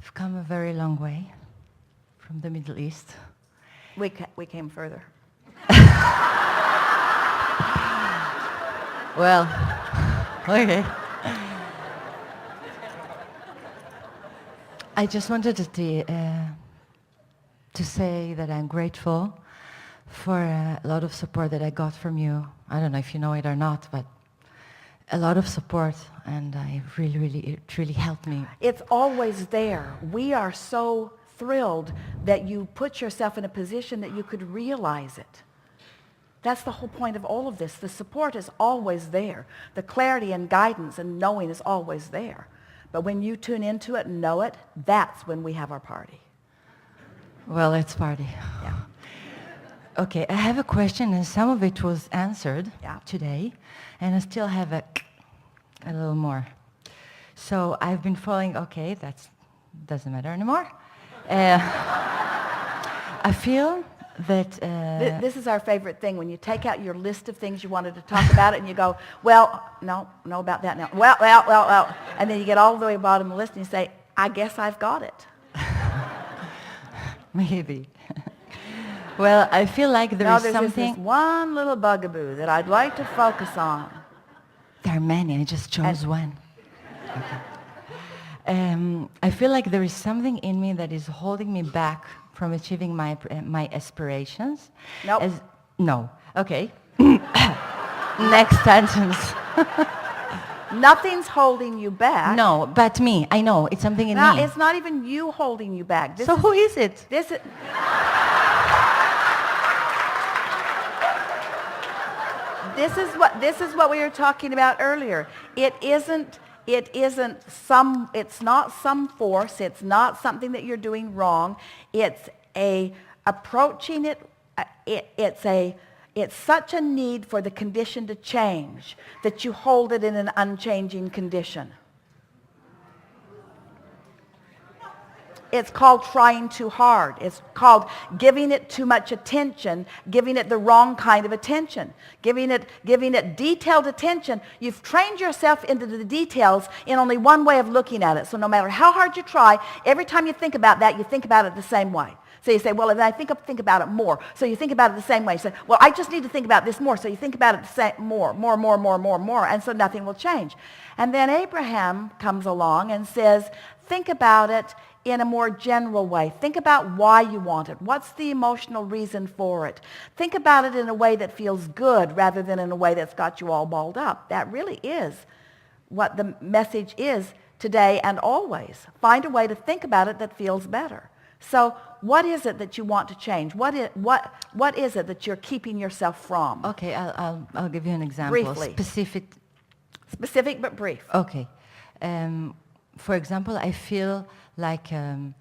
I've come a very long way from the Middle East. We came further. Well, okay. I just wanted to say that I'm grateful for a lot of support that I got from you. I don't know if you know it or not, but a lot of support, and it really helped me. It's always there. We are so thrilled that you put yourself in a position that you could realize it. That's the whole point of all of this. The support is always there. The clarity and guidance and knowing is always there. But when you tune into it and know it, that's when we have our party. Well, let's party. Yeah. Okay, I have a question, and some of it was answered today, and I still have a little more. So I've been following, okay, that doesn't matter anymore. I feel that... This is our favorite thing, when you take out your list of things you wanted to talk about it, and you go, well, no about that now. Well. And then you get all the way to the bottom of the list, and you say, I guess I've got it. Maybe. Well, I feel like there's something... this one little bugaboo that I'd like to focus on. There are many. I just chose one. Okay. I feel like there is something in me that is holding me back from achieving my aspirations. Nope. No. Okay. Next sentence. Nothing's holding you back. No, but me. I know. It's something in me. It's not even you holding you back. Who is it? This is... This is what we were talking about earlier. It's not some force, it's not something that you're doing wrong. It's approaching it, it's such a need for the condition to change that you hold it in an unchanging condition. It's called trying too hard. It's called giving it too much attention, giving it the wrong kind of attention, giving it detailed attention. You've trained yourself into the details in only one way of looking at it. So no matter how hard you try, every time you think about that, you think about it the same way. So you say, well, then I think about it more. So you think about it the same way. You say, well, I just need to think about this more. So you think about it the same more. And so nothing will change. And then Abraham comes along and says, think about it in a more general way. Think about why you want it. What's the emotional reason for it? Think about it in a way that feels good rather than in a way that's got you all balled up. That really is what the message is today and always. Find a way to think about it that feels better. So what is it that you want to change? What is it that you're keeping yourself from? Okay, I'll give you an example. Briefly. Specific but brief. Okay. For example, I feel like I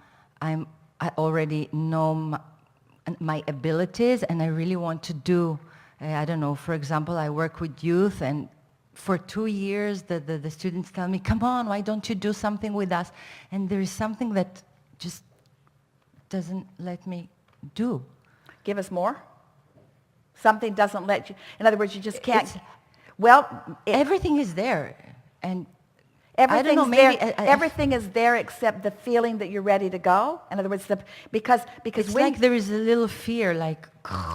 already know my abilities, and I really want to do, I don't know, for example, I work with youth, and for 2 years the students tell me, come on, why don't you do something with us? And there is something that just doesn't let me do. Give us more. Something doesn't let you, in other words, you just can't. Everything is there, and everything is there except the feeling that you're ready to go. In other words, because it's like there is a little fear, like.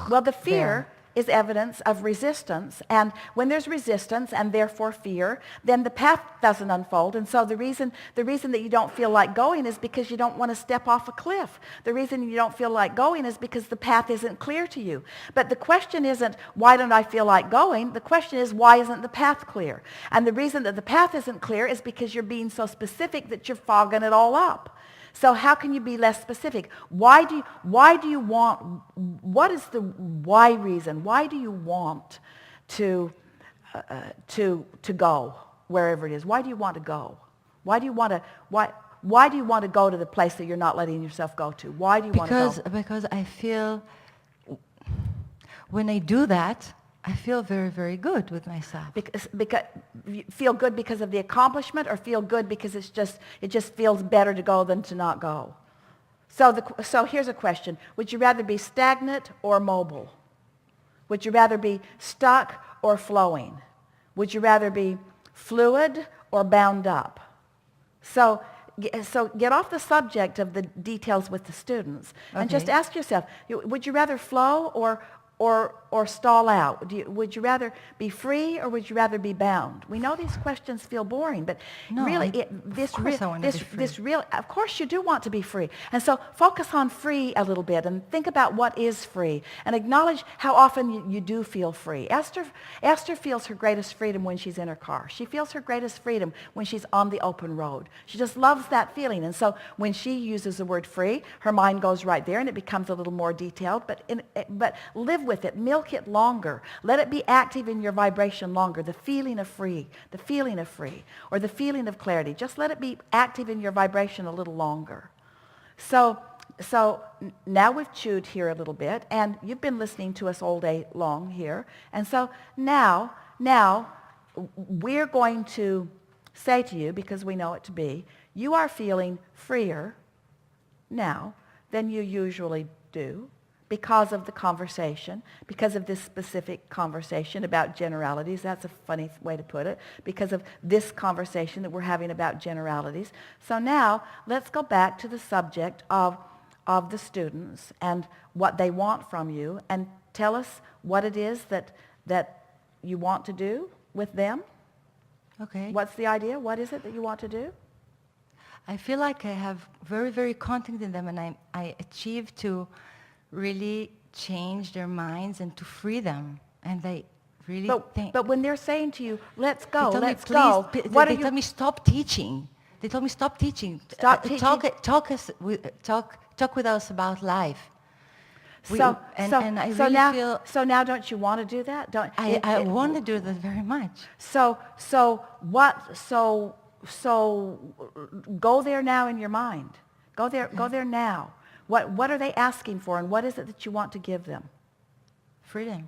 Well, the fear is evidence of resistance, and when there's resistance and therefore fear, then the path doesn't unfold. And so the reason that you don't feel like going is because you don't want to step off a cliff. The reason you don't feel like going is because the path isn't clear to you. But the question isn't, why don't I feel like going? The question is, why isn't the path clear? And the reason that the path isn't clear is because you're being so specific that you're fogging it all up. So how can you be less specific? Why do you want, what is the why reason? Why do you want to go wherever it is? Why do you want to go? Why do you want to go to the place that you're not letting yourself go to? Why do you want to go? Because I feel, when I do that, I feel very, very good with myself. Because you feel good because of the accomplishment, or feel good because it just feels better to go than to not go? So here's a question. Would you rather be stagnant or mobile? Would you rather be stuck or flowing? Would you rather be fluid or bound up? So so get off the subject of the details with the students and just Okay. ask yourself, would you rather flow or stall out? Would you rather be free or would you rather be bound? We know these questions feel boring, but No, really, of course I want to be free. of course you do want to be free. And so focus on free a little bit and think about what is free and acknowledge how often you do feel free. Esther feels her greatest freedom when she's in her car. She feels her greatest freedom when she's on the open road. She just loves that feeling. And so when she uses the word free, her mind goes right there and it becomes a little more detailed, but live with it, milk it longer. Let it be active in your vibration longer. The feeling of free, or the feeling of clarity. Just let it be active in your vibration a little longer. So now we've chewed here a little bit, and you've been listening to us all day long here. And so now we're going to say to you, because we know it to be, you are feeling freer now than you usually do, because of the conversation, because of this specific conversation about generalities. That's a funny way to put it, because of this conversation that we're having about generalities. So now let's go back to the subject of the students and what they want from you, and tell us what it is that you want to do with them. Okay. What's the idea? What is it that you want to do? I feel like I have very, very confidence in them, and I achieve to really change their minds and to free them. And they really think. But when they're saying to you, let's go, They let's told go, me, please, what they are you... told me stop teaching. They told me stop teaching. Stop teaching? Talk with us about life. So I really now, feel so now don't you want to do that? I want to do that very much. So go there now in your mind. Go there now. What are they asking for, and what is it that you want to give them? Freedom.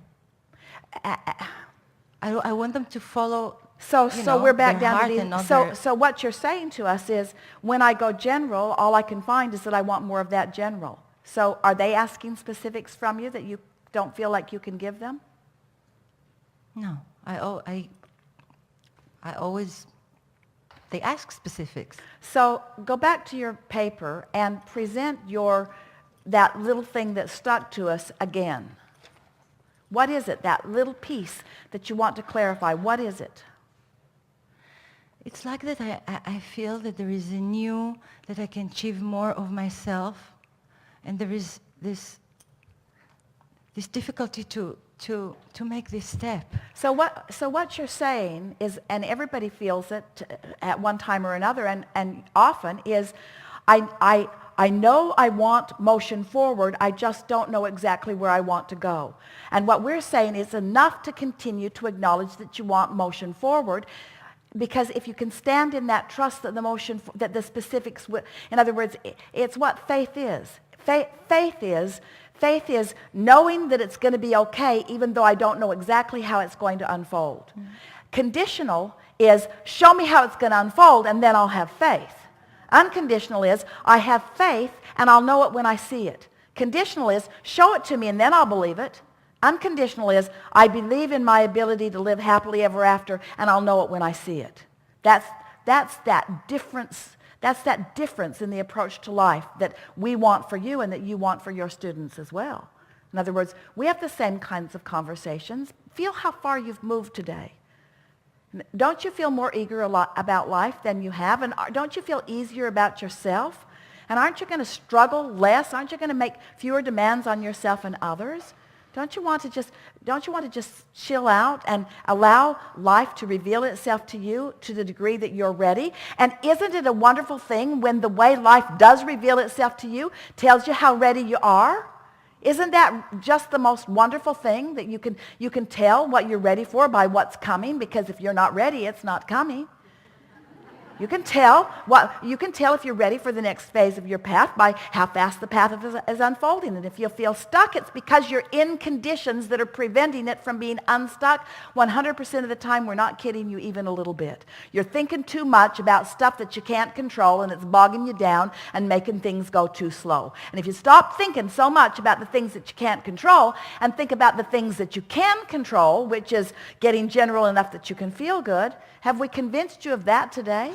I want them to follow. So we're back their down heart to and not these. their- So what you're saying to us is, when I go general, all I can find is that I want more of that general. So are they asking specifics from you that you don't feel like you can give them? No, I always. They ask specifics. So go back to your paper and present that little thing that stuck to us again. What is it, that little piece that you want to clarify? What is it? It's like that I feel that there is that I can achieve more of myself, and there is this difficulty to make this step. So what you're saying is, and everybody feels it at one time or another, and often is, I know I want motion forward, I just don't know exactly where I want to go. And what we're saying is enough to continue to acknowledge that you want motion forward, because if you can stand in that trust that that the specifics, in other words, it's what faith is. Faith is knowing that it's going to be okay even though I don't know exactly how it's going to unfold. Mm. Conditional is show me how it's going to unfold and then I'll have faith. Unconditional is I have faith and I'll know it when I see it. Conditional is show it to me and then I'll believe it. Unconditional is I believe in my ability to live happily ever after and I'll know it when I see it. That's that difference. That's that difference in the approach to life that we want for you and that you want for your students as well. In other words, we have the same kinds of conversations. Feel how far you've moved today. Don't you feel more eager about life than you have? And don't you feel easier about yourself? And aren't you going to struggle less? Aren't you going to make fewer demands on yourself and others? Don't you want to just chill out and allow life to reveal itself to you to the degree that you're ready? And isn't it a wonderful thing when the way life does reveal itself to you tells you how ready you are? Isn't that just the most wonderful thing, that you can tell what you're ready for by what's coming? Because if you're not ready, it's not coming. You can tell if you're ready for the next phase of your path by how fast the path is unfolding. And if you feel stuck, it's because you're in conditions that are preventing it from being unstuck. 100% of the time, we're not kidding you even a little bit. You're thinking too much about stuff that you can't control, and it's bogging you down and making things go too slow. And if you stop thinking so much about the things that you can't control and think about the things that you can control, which is getting general enough that you can feel good, have we convinced you of that today?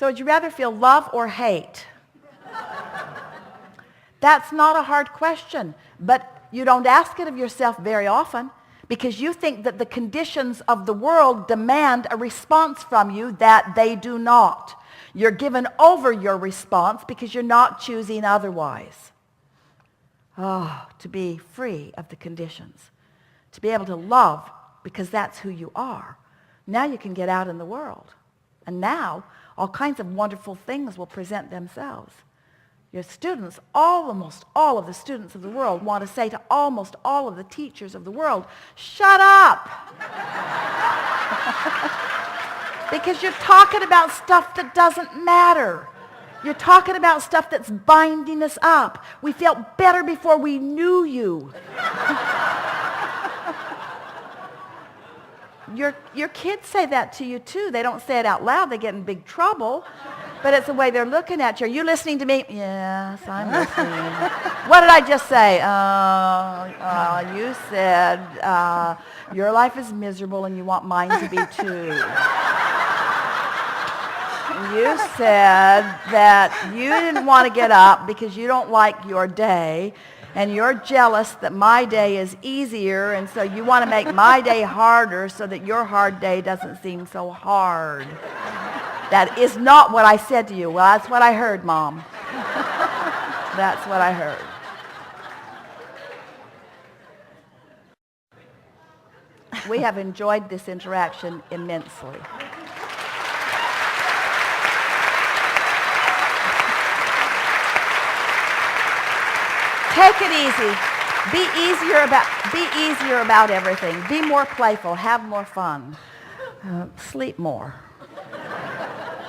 So would you rather feel love or hate? That's not a hard question, but you don't ask it of yourself very often because you think that the conditions of the world demand a response from you that they do not. You're given over your response because you're not choosing otherwise. Oh, to be free of the conditions. To be able to love because that's who you are. Now you can get out in the world. And now all kinds of wonderful things will present themselves. Your students, almost all of the students of the world want to say to almost all of the teachers of the world, shut up! Because you're talking about stuff that doesn't matter. You're talking about stuff that's binding us up. We felt better before we knew you. Your kids say that to you too. They don't say it out loud. They get in big trouble. But it's the way they're looking at you. Are you listening to me? Yes, I'm listening. What did I just say? You said your life is miserable and you want mine to be too. You said that you didn't want to get up because you don't like your day. And you're jealous that my day is easier, and so you want to make my day harder so that your hard day doesn't seem so hard. That is not what I said to you. Well, that's what I heard, Mom. That's what I heard. We have enjoyed this interaction immensely. Take it easy. Be easier about everything. Be more playful. Have more fun. Sleep more.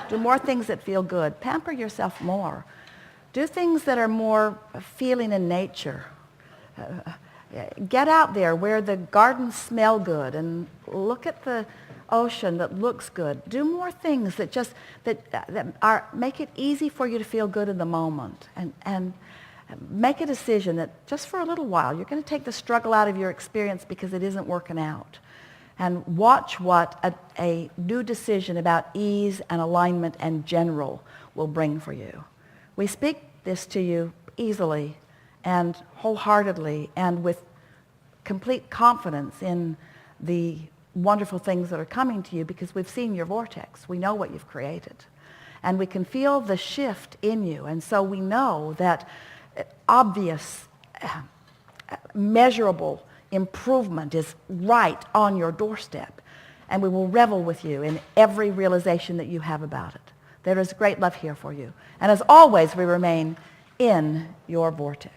Do more things that feel good. Pamper yourself more. Do things that are more feeling in nature. Get out there where the gardens smell good and look at the ocean that looks good. Do more things that just make it easy for you to feel good in the moment, and make a decision that just for a little while you're going to take the struggle out of your experience because it isn't working out. And watch what a new decision about ease and alignment and general will bring for you. We speak this to you easily and wholeheartedly and with complete confidence in the wonderful things that are coming to you because we've seen your vortex. We know what you've created. And we can feel the shift in you. And so we know that obvious, measurable improvement is right on your doorstep. And we will revel with you in every realization that you have about it. There is great love here for you. And as always, we remain in your vortex.